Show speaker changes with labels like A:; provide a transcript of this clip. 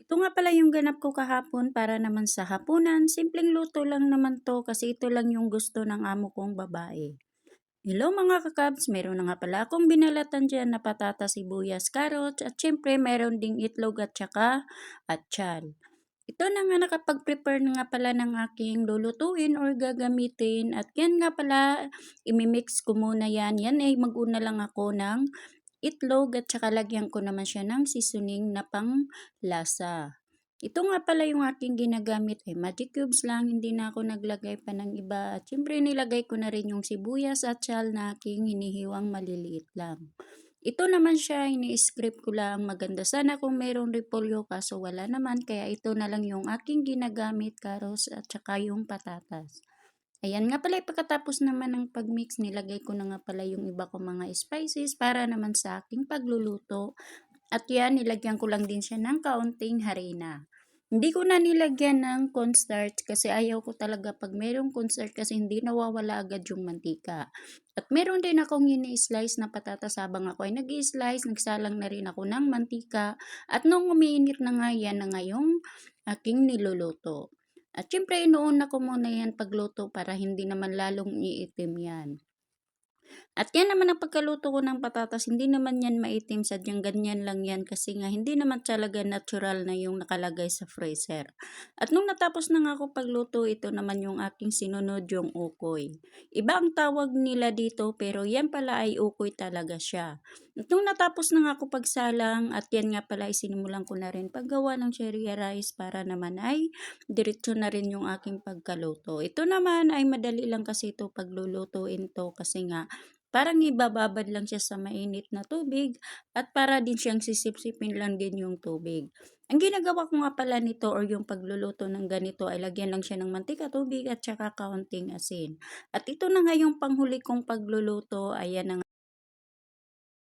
A: Ito nga pala yung ganap ko kahapon para naman sa hapunan. Simpleng luto lang naman to kasi ito lang yung gusto ng amo kong babae. Hello mga kakabs, meron na nga pala akong binalatan dyan na patatas, sibuyas, carrots at syempre meron ding itlog at saka atchal. Ito na nga nakapag-prepare na nga pala ng aking lulutuin or gagamitin at yan nga pala imimix ko muna yan. Yan ay mag-una lang ako ng itlog at saka lagyan ko naman siya ng seasoning na pang lasa. Ito nga pala yung aking ginagamit ay magic cubes lang, hindi na ako naglagay pa ng iba. At syempre nilagay ko na rin yung sibuyas at sal na aking hinihiwang maliliit lang. Ito naman siya, ini-script ko lang. Maganda sana kung mayroong repolyo kaso wala naman. Kaya ito na lang yung aking ginagamit, carrots at saka yung patatas. Ayan nga pala, pagkatapos naman ng pagmix, nilagay ko na nga pala yung iba kong mga spices para naman sa aking pagluluto. At yan, nilagyan ko lang din siya ng kaunting harina. Hindi ko na nilagyan ng cornstarch kasi ayaw ko talaga pag merong cornstarch kasi hindi nawawala agad yung mantika. At meron din akong ini-slice na patatas habang ako ay nag-i-slice, nagsalang na rin ako ng mantika. At nung umiinit na nga yan na ngayong aking niluluto. At syempre, inuuna ko muna yan pagluto para hindi naman lalong iitim yan. At yan naman ang pagkaluto ko ng patatas, hindi naman yan maitim, sadyang ganyan lang yan kasi nga hindi naman talaga natural na yung nakalagay sa freezer. At nung natapos na nga ako pagluto, ito naman yung aking sinunod, yung ukoy. Iba ang tawag nila dito pero yan pala ay ukoy talaga siya. At nung natapos na nga ako pagsalang at yan nga pala isinimulan ko na rin paggawa ng cherry rice para naman ay diretso na rin yung aking pagkaluto. Ito naman ay madali lang kasi ito paglulutuin to kasi nga parang ibababad lang siya sa mainit na tubig at para din siyang sisipsipin lang din yung tubig. Ang ginagawa ko nga pala nito or yung pagluluto ng ganito ay lagyan lang siya ng mantika, tubig at saka kaunting asin. At ito na nga yung panghuli kong pagluluto, ayan na